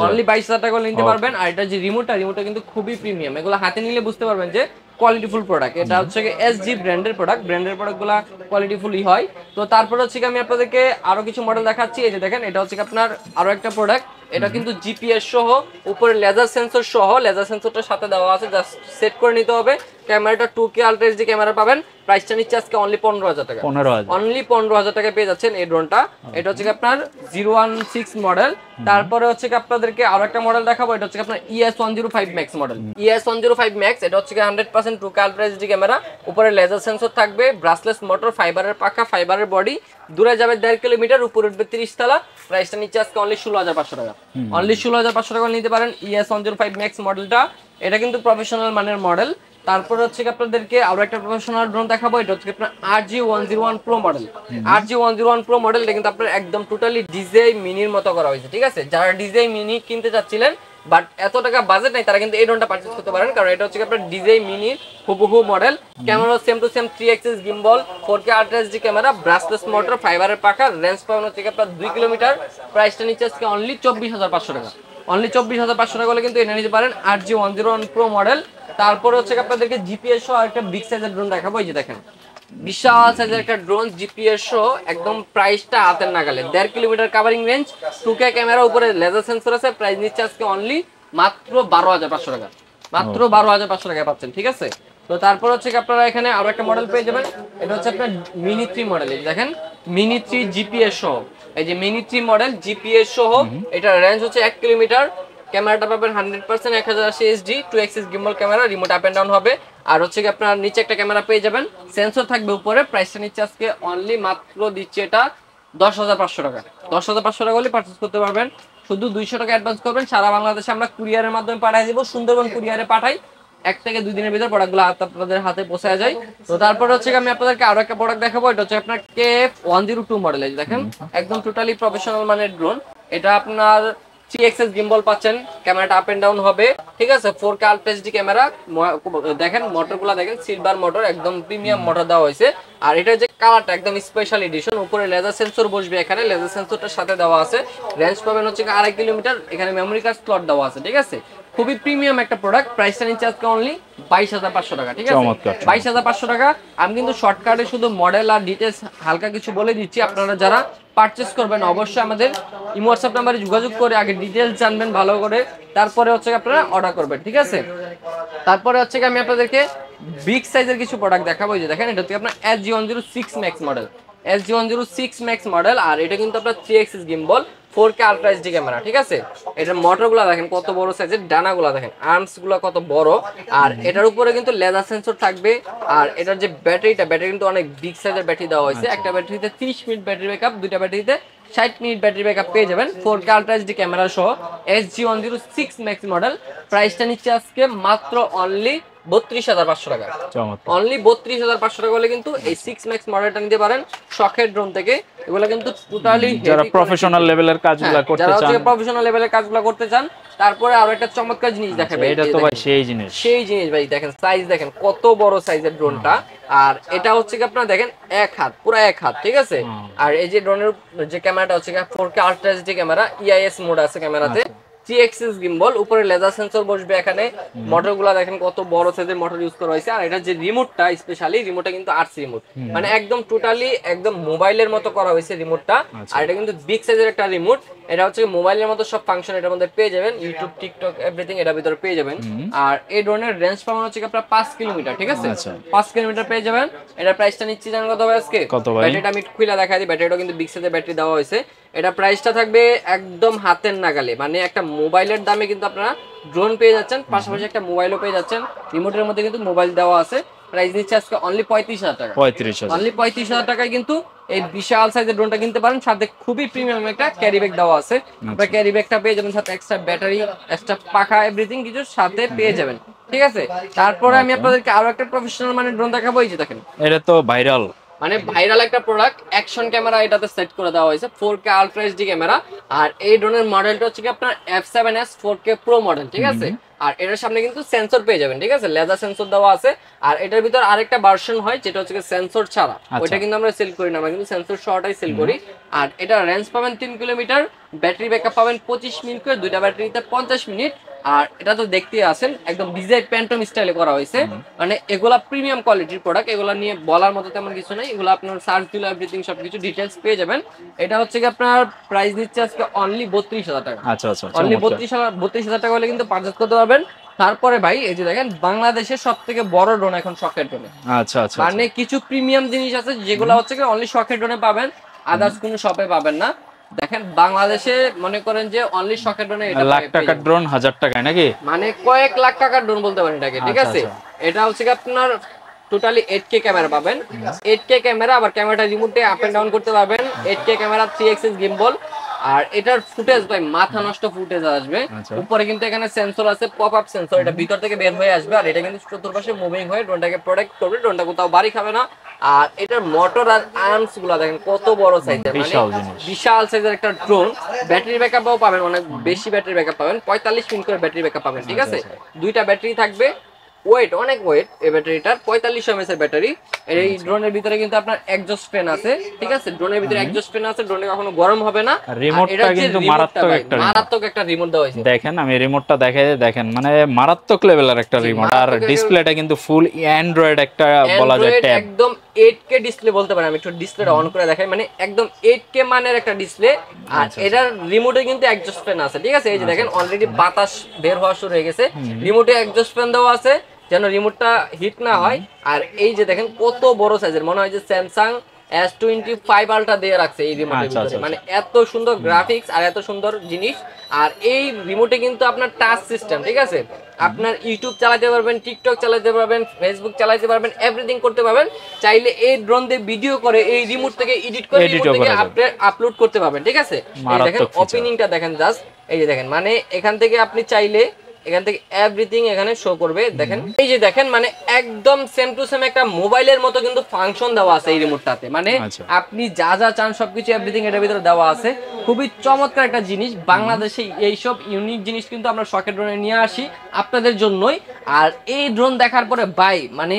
অনলি 22000 টাকা নিতে পারবেন। আর এটা যে রিমোটটা কিন্তু খুবই প্রিমিয়াম, এগুলো হাতে নিলে বুঝতে পারবেন যে কোয়ালিটিফুল প্রোডাক্ট। এটা হচ্ছে SG ব্র্যান্ডের প্রোডাক্টগুলো কোয়ালিটিফুলই হয়। তো তারপর হচ্ছে আমি আপনাদেরকে আরো কিছু মডেল দেখাচ্ছি। এই যে দেখেন এটা হচ্ছে আপনার আরো একটা প্রোডাক্ট, এটা কিন্তু জিপিএস সহ, উপরে লেজার সেন্সর সহ, লেজার সেন্সরটার সাথে দেওয়া আছে, জাস্ট সেট করে নিতে হবে। ক্যামেরাটা 2K আলট্রা এইচডি ক্যামেরা পাবেন, প্রাইসটা নিচ্ছে আজকে অনলি 15000 টাকা। 15000 অনলি 15000 টাকা পেয়ে যাচ্ছেন এই ড্রোনটা। এটা হচ্ছে আপনার 016 মডেল। তারপরে হচ্ছে আপনাদেরকে আরো একটা মডেল দেখাবো, এটা হচ্ছে আপনার ES105 Max model. ES105 Max এটা হচ্ছে 100% 2K আলট্রা এইচডি ক্যামেরা, উপরে লেজার সেন্সর থাকবে, ব্রাসলেস মোটর, ফাইবারের পাখা, ফাইবারের বডি, দূরে যাবে 1.5 কিলোমিটার, উপরে উঠবে 30 তলা। প্রাইসটা নিচ্ছে আজকে অনলি 16500 টাকা। অনলি 16500 টাকা নিতে পারেন ES105 Max মডেলটা। এটা কিন্তু প্রফেশনাল মানের মডেল। তারপর হচ্ছে আপনাদেরকে আরো একটা প্রফেশনাল ড্রোন দেখাবো, এটা হচ্ছে আপনার RG101 Pro model. RG101 Pro model এটা কিন্তু আপনার একদম টোটালি DJI মিনির মতো করা হয়েছে, ঠিক আছে? যারা DJI মিনি কিনতে চাচ্ছিলেন বাট এত টাকা বাজেট নাই, তারা কিন্তু এই ড্রোনটা পারচেজ করতে পারেন, কারণ এটা হচ্ছে আপনার DJI মিনির হুবহু model. Camera same to same 3 axis gimbal, 4K ultra HD camera, brushless motor, ফাইবারের পাখা, রেঞ্জ পাবেন হচ্ছে আপনার 2 কিলোমিটার। প্রাইসটা নিচ্ছে আজকে অনলি 24500 টাকা। অনলি 24500 টাকা হলে কিন্তু এটা নিতে পারেন RG101 Pro মডেল। তারপরে হচ্ছে আপনাদেরকে জিপিএস সহ একটা বিগ সাইজের ড্রোন দেখাবো। এই যে দেখেন, বিশাল সাইজের একটা ড্রোন, জিপিএস সহ, একদম প্রাইসটা হাতের নাগালে, 1.5 kilometre covering range, 2K camera, উপরে লেজার সেন্সর আছে। প্রাইস নিচ্ছে আজকে অনলি মাত্র 12500 টাকা। মাত্র 12500 টাকায় পাচ্ছেন, ঠিক আছে? তো তারপর হচ্ছে আপনারা এখানে আরো একটা মডেল পেয়ে যাবেন, এটা হচ্ছে আপনার মিনি 3 মডেল। এই দেখেন মিনি 3 জিপিএস সহ, এই যে মিনি 3 মডেল জিপিএস সহ, এটা রেঞ্জ হচ্ছে 1 কিলোমিটার। ক্যামেরাটা পাবেন 100% 1080 HD, 2 axis gimbal camera, remote up and down হবে। আর হচ্ছে কি আপনার নিচে একটা ক্যামেরা পেয়ে যাবেন, সেন্সর থাকবে উপরে। প্রাইসটা নিচ্ছে আজকে অনলি মাত্র দিচ্ছে এটা 10500 টাকা। 10500 টাকা হলে পারচেজ করতে পারবেন। শুধু 200 টাকা অ্যাডভান্স করবেন, সারা বাংলাদেশে আমরা কুরিয়ারের মাধ্যমে পাঠিয়ে দিব। সুন্দরবন কুরিয়ারে পাঠাই, 1 থেকে 2 দিনের ভিতর প্রোডাক্টগুলো আপনাদের হাতে পৌঁছে যায়। তো তারপর হচ্ছে আমি আপনাদেরকে আরো একটা প্রোডাক্ট দেখাবো, এটা হচ্ছে আপনার KF102 মডেল। এই দেখেন একদম টোটালি প্রফেশনাল মানের ড্রোন। এটা আপনার 3 axis gimbal পাচ্ছেন, ক্যামেরাটা আপ এন্ড ডাউন হবে, ঠিক আছে? 4K ultra HD camera. দেখেন মোটরগুলো দেখেন, সিলভার মোটর, একদম প্রিমিয়াম মোটর দেওয়া হয়েছে। আর এটা যে কালারটা একদম স্পেশাল এডিশন, উপরে লেজার সেন্সর বসবে, এখানে লেজার সেন্সরটার সাথে দেওয়া আছে। রেঞ্জ পাবেন হচ্ছে 2.5 কিলোমিটার, এখানে মেমোরি কার্ড স্লট দেওয়া আছে, ঠিক আছে? খুবই প্রিমিয়াম একটা প্রোডাক্ট। প্রাইসটা নিচ্ছে আজকে অনলি 22500 টাকা, ঠিক আছে? 22500 টাকা। আমি কিন্তু শর্টকাটে শুধু মডেল আর ডিটেইলস হালকা কিছু বলে দিচ্ছি, আপনারা যারা পারচেজ করবেন অবশ্যই আমাদের ইমো হোয়াটসঅ্যাপ নাম্বারে যোগাযোগ করে আগে ডিটেইলস জানবেন ভালো করে, তারপরে হচ্ছে আপনারা অর্ডার করবেন, ঠিক আছে? তারপরে হচ্ছে আমি আপনাদেরকে বিগ সাইজের কিছু প্রোডাক্ট দেখাবো। এই যে দেখেন, এটা হচ্ছে আপনার SG106 Max মডেল। SG106 Max মডেল। আর এটা কিন্তু আপনার 3 axis gimbal, 4K ultra HD camera, ঠিক আছে? এটার মোটরগুলো দেখেন কত বড় সাইজের, ডানাগুলো দেখেন, আর্মস গুলো কত বড়। আর এটার উপরে কিন্তু লেজার সেন্সর থাকবে। আর এটার যে ব্যাটারি কিন্তু অনেক বিগ সাইজের ব্যাটারি দেওয়া হয়েছে। একটা ব্যাটারিতে 30 মিনিট ব্যাটারি ব্যাকআপ, দুইটা ব্যাটারিতে 60 মিনিট ব্যাটারি ব্যাকআপ পেয়ে যাবেন, 4K আলট্রা এইচডি ক্যামেরা সহ। SG106 Max model. প্রাইসটা নিচ্ছে আজকে মাত্র অনলি 32500 টাকা। অনলি 32500 টাকা হলে কিন্তু এই 6 Max মডেলটা নিতে পারেন শখের ড্রোন থেকে। এগুলো কিন্তু টোটালি যারা প্রফেশনাল লেভেলের কাজগুলো করতে চান, যারা প্রফেশনাল লেভেলের কাজগুলো করতে চান। তারপরে আরো একটা চমৎকার জিনিস দেখাবে, এটা তো ভাই সেই জিনিস ভাই। দেখেন সাইজ দেখেন কত বড় সাইজের ড্রোনটা। আর এটা হচ্ছে কি আপনারা দেখেন 1 হাত, পুরো 1 হাত, ঠিক আছে? আর এই যে ড্রোনের যে ক্যামেরাটা হচ্ছে 4K ultra HD camera, EIS mode আছে ক্যামেরাতে, 3 axis gimbal, উপরে লেজার সেন্সর বসবে এখানে। মোটরগুলো দেখেন কত বড় সাইজের মোটর ইউজ করা হয়েছে। আর এটা যে রিমোটটা, স্পেশালি রিমোটটা কিন্তু আরসি রিমোট, মানে একদম টোটালি একদম মোবাইলের মতো করা হয়েছে রিমোটটা। আর এটা কিন্তু বিগ সাইজের একটা রিমোট। এটা হচ্ছে মোবাইলের মতো সব ফাংশন এটার মধ্যে পেয়ে যাবেন, ইউটিউব, টিকটক, এভরিথিং এটার ভিতরে পেয়ে যাবেন। আর এই ড্রোনের রেঞ্জ পাবেন হচ্ছে আপনার 5 কিলোমিটার, ঠিক আছে? 5 কিলোমিটার পেয়ে যাবেন। এটার প্রাইসটা নিচ্ছি জানেন কত হবে আজকে? ব্যাটারিটা আমি খুলে দেখাই দিই। ব্যাটারিটা কিন্তু বিগ সাইজের ব্যাটারি দেওয়া হয়েছে। এটা প্রাইসটা থাকবে একদম হাতের নাগালে, মানে একটা মোবাইলের দামে কিন্তু আপনারা ড্রোন পেয়ে যাচ্ছেন, পাশাপাশি একটা মোবাইলও পেয়ে যাচ্ছেন। রিমোটের মধ্যে কিন্তু মোবাইল দেওয়া আছে। প্রাইস নিচ্ছে আজকে অনলি 35000 টাকা। অনলি 35000 টাকায় কিন্তু এই বিশাল সাইজের ড্রোনটা কিনতে পারেন। সাথে খুবই প্রিমিয়াম একটা ক্যারি ব্যাগ দেওয়া আছে। আপনারা ক্যারি ব্যাগটা পেয়ে যাবেন, সাথে এক্সট্রা ব্যাটারি, এক্সট্রা পাখা, এভরিথিং কিছু সাথে পেয়ে যাবেন, ঠিক আছে? তারপরে আমি আপনাদেরকে আরো একটা প্রফেশনাল মানে ড্রোন দেখাবো। এই যে দেখেন, এটা তো ভাইরাল, মানে ভাইরাল একটা প্রোডাক্ট। অ্যাকশন ক্যামেরা এটাতে সেট করে দেওয়া হয়েছে, 4K আলট্রা এইচডি ক্যামেরা। আর এই ড্রোনের মডেলটা হচ্ছে কি আপনার F7S 4K Pro মডেল, ঠিক আছে? আর এটার সামনে কিন্তু সেন্সর পেয়ে যাবেন, ঠিক আছে? লেজার সেন্সর দেওয়া আছে। আর এটার ভিতর আরেকটা ভার্সন হয় যেটা হচ্ছে সেন্সর ছাড়া, ওইটা কিন্তু আমরা সেল করি না, আমরা কিন্তু সেন্সর সহটাই সেল করি। আর এটা রেঞ্জ পাবেন 3 কিলোমিটার, ব্যাটারি ব্যাকআপ পাবেন 25 মিনিট করে, দুইটা ব্যাটারিতে 50 মিনিট। আর এটা তো দেখতেই আছেন একদম ডিজাইন প্যান্টম স্টাইলে করা হয়েছে। মানে এগুলা প্রিমিয়াম কোয়ালিটির প্রোডাক্ট, এগুলা নিয়ে বলার মতো তেমন কিছু নাই। এগুলো আপনার সার্চ দিলে এভরিথিং সবকিছু ডিটেইলস পেয়ে যাবেন। এটা হচ্ছে কি আপনার প্রাইস নিচ্ছে আজকে অনলি 32000 টাকা। আচ্ছা আচ্ছা, অনলি 32000 টাকা হলে কিন্তু পারচেজ করতে পারবেন। তারপরে ভাই এই যে দেখেন বাংলাদেশের সবথেকে বড় ড্রোন এখন শখের ড্রোনে। আচ্ছা আচ্ছা, মানে কিছু প্রিমিয়াম জিনিস আছে যেগুলো হচ্ছে কি অনলি শখের ড্রোনে পাবেন, আদার্স কোনো শপে পাবেন না। দেখেন বাংলাদেশে মনে করেন যে অনলি শখের ড্রোনে এটা লাখ টাকার ড্রোন 1000 টাকায় নাকি, মানে কয়েক লাখ টাকার ড্রোন বলতে পারেন এটাকে, ঠিক আছে। এটা হচ্ছে কি আপনার টোটালি 8K ক্যামেরা পাবেন, 8K ক্যামেরা, আবার ক্যামেরাটা রিমোটে আপ এন্ড ডাউন করতে পারবেন, 8K ক্যামেরা 3 এক্সিস গিম্বল। আর এটার ফুটেজ ভাই মাথা নষ্ট ফুটেজ আসবে। উপরে কিন্তু এখানে সেন্সর আছে, পপ আপ সেন্সর, এটা ভিতর থেকে বের হয়ে আসবে, আর এটা কিন্তু চতুর্পাশে মুভিং হয়ে ড্রোনটাকে প্রোটেক্ট করবে, ড্রোনটা কোথাও বাড়ি খাবে না। আর এটার মোটর আর আর্মস গুলা দেখেন কত বড় সাইজের, মানে বিশাল সাইজের একটা ড্রোন। ব্যাটারি ব্যাকআপও পাবেন, অনেক বেশি ব্যাটারি ব্যাকআপ পাবেন, 45 মিনিট করে ব্যাটারি ব্যাকআপ পাবেন, ঠিক আছে। দুইটা ব্যাটারি থাকবে, ওয়েট অনেক ওয়েট এই ব্যাটারিটার, 4500 mAh এর ব্যাটারি। এই ড্রোনের ভিতরে কিন্তু আপনার এক্সজস্ট ফ্যান আছে, ঠিক আছে, ড্রোনের ভিতরে এক্সজস্ট ফ্যান আছে, ড্রোনে কখনো গরম হবে না। রিমোটটা কিন্তু মারাত্মক একটা রিমোট দেওয়া হয়েছে। দেখেন আমি রিমোটটা দেখাই, দেখেন মানে মারাত্মক লেভেলের একটা রিমোট, আর ডিসপ্লেটা কিন্তু ফুল অ্যান্ড্রয়েড একটা বলা যায় ট্যাব, একদম 8K ডিসপ্লে বলতে পারেন। আমি একটু ডিসপ্লেটা অন করে দেখাই, মানে একদম 8K মানের একটা ডিসপ্লে। আর এটার রিমোটে কিন্তু এক্সজস্ট ফ্যান আছে, ঠিক আছে। এই যে দেখেন অলরেডি বাতাস বের হওয়া শুরু হয়ে গেছে, রিমোটে এক্সজস্ট ফ্যান দেওয়া আছে যেন রিমোটটা হিট না হয়। আর এই যে দেখেন কত বড় সাইজের, মনে হয় যে স্যামসাং S25 আলট্রা দিয়ে রাখছে এই রিমোটের ভিতরে, মানে এত সুন্দর গ্রাফিক্স আর এত সুন্দর জিনিস। আর এই রিমোটে কিন্তু আপনার টাচ সিস্টেম, ঠিক আছে, আপনার ইউটিউব চালাতে পারবেন, টিকটক চালাতে পারবেন, ফেসবুক চালাতে পারবেন, এভরিথিং করতে পারবেন। চাইলে এই ড্রোন দিয়ে ভিডিও করে এই রিমোট থেকে এডিট করে রিমোট থেকে আপলোড করতে পারবেন, ঠিক আছে। এই দেখেন ওপেনিংটা দেখেন জাস্ট, এই যে দেখেন, মানে এখান থেকে আপনি চাইলে এখান থেকে এভরিথিং এখানে শো করবে। দেখেন এই যে দেখেন, মানে একদম সেম টু সেম একটা মোবাইলের মতো কিন্তু ফাংশন দেওয়া আছে এই রিমোটটাতে, মানে আপনি যা যা চান সবকিছু এভরিথিং এটার ভিতরে দেওয়া আছে। খুবই চমৎকার একটা জিনিস। বাংলাদেশে এইসব ইউনিক জিনিস কিন্তু আমরা শখের ড্রোনে নিয়ে আসি আপনাদের জন্যই। আর এই ড্রোন দেখার পরে ভাই মানে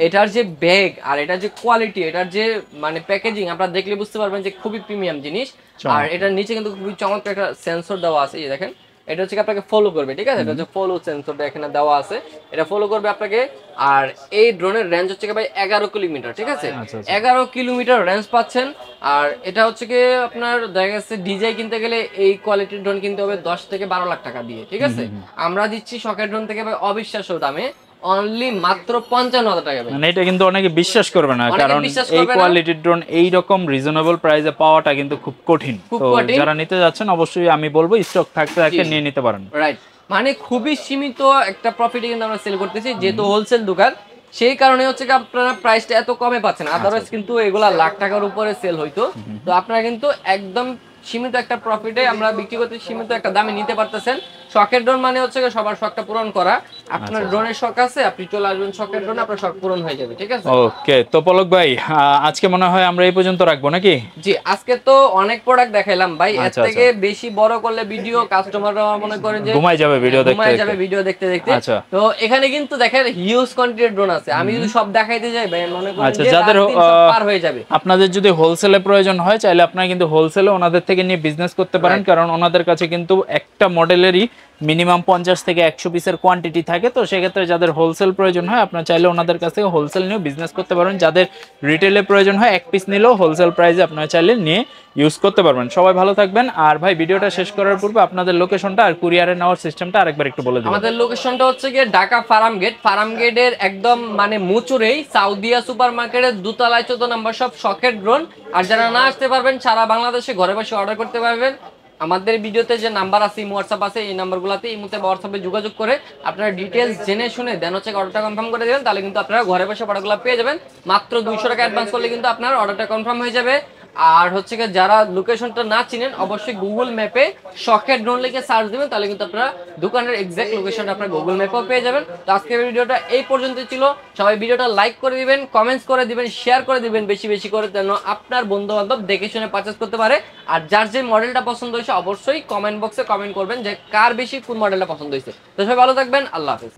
এটার যে ব্যাগ আর এটার যে কোয়ালিটি, এটার যে মানে প্যাকেজিং আপনারা দেখলে বুঝতে পারবেন যে খুবই প্রিমিয়াম জিনিস। আর এটার নিচে কিন্তু খুবই চমৎকার একটা সেন্সর দেওয়া আছে, এই দেখেন এটা হচ্ছে আপনাকে ফলো করবে, ঠিক আছে। এটা হচ্ছে ফলো সেন্সরটা এখানে দেওয়া আছে, এটা ফলো করবে আপনাকে। আর এই ড্রোনের রেঞ্জ হচ্ছে ভাই 11 কিলোমিটার, ঠিক আছে, 11 কিলোমিটার রেঞ্জ পাচ্ছেন। আর এটা হচ্ছে কি আপনার দেখা যাচ্ছে ডিজাই কিনতে গেলে এই কোয়ালিটির ড্রোন কিনতে হবে 10 থেকে 12 লাখ টাকা দিয়ে, ঠিক আছে। আমরা দিচ্ছি শখের ড্রোন থেকে ভাই অবিশ্বাস্য দামে, অনলি মাত্র 55,000 টাকা। মানে এটা কিন্তু অনেকে বিশ্বাস করবে না, কারণ এই কোয়ালিটির ড্রোন এই রকম রিজনেবল প্রাইসে পাওয়াটা কিন্তু খুব কঠিন। তো যারা নিতে যাচ্ছেন অবশ্যই আমি বলবো স্টক থাকতে থাকতে নিয়ে নিতে পারেন। রাইট, মানে খুবই সীমিত একটা প্রফিটে কিন্তু আমরা সেল করতেছি, যেহেতু হোলসেল দোকান, সেই কারণে হচ্ছে কি আপনারা প্রাইসটা এত কমে পাচ্ছেন। আদারওয়াইজ কিন্তু এগুলা লাখ টাকার উপরে সেল হইতো। তো আপনারা কিন্তু একদম সীমিত একটা প্রফিটে আমরা বিক্রি করতে, সীমিত একটা দামে নিতে পারতেছেন। শখের ড্রোন মানে হচ্ছে সবার শখটা পূরণ করা। আপনার ড্রোনের শখ আছে, আপনি চলে আসবেন শখের ড্রোন, আপনার শখ পূরণ হয়ে যাবে, ঠিক আছে। ওকে, তো পলক ভাই আজকে মনে হয় আমরা এই পর্যন্ত রাখবো নাকি? জি, আজকে তো অনেক প্রোডাক্ট দেখাইলাম ভাই, এর থেকে বেশি বড় করলে ভিডিও কাস্টমাররা মনে করেন যে ঘুমায় যাবে ভিডিও দেখতে দেখতে। তো এখানে কিন্তু দেখেন হিউজ কোয়ান্টিটির ড্রোন আছে, আমি যদি সব দেখাইতে যাই ভাই মনে করেন যে যাদের পার হয়ে যাবে। আপনাদের যদি হোলসেলে প্রয়োজন হয় চাইলে আপনারা কিন্তু হোলসেলে ওনাদের থেকে নিয়ে বিজনেস করতে পারেন, কারণ ওনাদের কাছে কিন্তু একটা মডেলেরই মিনিমাম 50 থেকে 100 পিসের কোয়ান্টিটি থাকে। তো সেক্ষেত্রে যাদের হোলসেল প্রয়োজন হয় আপনারা চাইলে ওনাদের কাছ থেকে হোলসেল নিয়ে বিজনেস করতে পারবেন। যাদের রিটেলে প্রয়োজন হয় 1 পিস নিলেও হোলসেল প্রাইসে আপনারা চাইলে নিয়ে ইউজ করতে পারবেন। সবাই ভালো থাকবেন। আর ভাই ভিডিওটা শেষ করার পূর্বে আপনাদের লোকেশনটা আর কুরিয়ারে নেওয়ার সিস্টেমটা আরেকবার একটু বলে দিন। আমাদের লোকেশনটা হচ্ছে গিয়ে ঢাকা ফার্ম গেটের একদম মানে মুচুরেই সাউদিয়া সুপারমার্কেটের দোতলায় 14 নম্বর শপ শখের ড্রোন। আর যারা না আসতে পারবেন সারা বাংলাদেশে ঘরে বসে অর্ডার করতে পারবেন। আমাদের ভিডিওতে যে নাম্বার আছে, হোয়াটসঅ্যাপ আছে, এই নাম্বারগুলোতে এই মুহূর্তে হোয়াটসঅ্যাপে যোগাযোগ করে আপনারা ডিটেইলস জেনে শুনে দেন হচ্ছে অর্ডারটা কনফার্ম করে দেবেন। তাহলে কিন্তু আপনারা ঘরে বসে প্রোডাক্টগুলো পেয়ে যাবেন। মাত্র 200 টাকা অ্যাডভান্স করলে কিন্তু আপনার অর্ডারটা কনফার্ম হয়ে যাবে। আর হচ্ছে কি যারা লোকেশনটা না চিনেন অবশ্যই গুগল ম্যাপে শখের ড্রোন লিখে সার্চ দিবেন, তাহলে কিন্তু আপনারা দোকানের এক্সাক্ট লোকেশনটা আপনারা গুগল ম্যাপেও পেয়ে যাবেন। তো আজকের ভিডিওটা এই পর্যন্ত ছিল। সবাই ভিডিওটা লাইক করে দিবেন, কমেন্টস করে দিবেন, শেয়ার করে দিবেন বেশি বেশি করে, যেন আপনার বন্ধু বান্ধব দেখে শুনে পারচেজ করতে পারে। আর যার যে মডেলটা পছন্দ হয়েছে অবশ্যই কমেন্ট বক্সে কমেন্ট করবেন যে কার বেশি কোন মডেলটা পছন্দ হয়েছে। তো সবাই ভালো থাকবেন, আল্লাহ হাফেজ।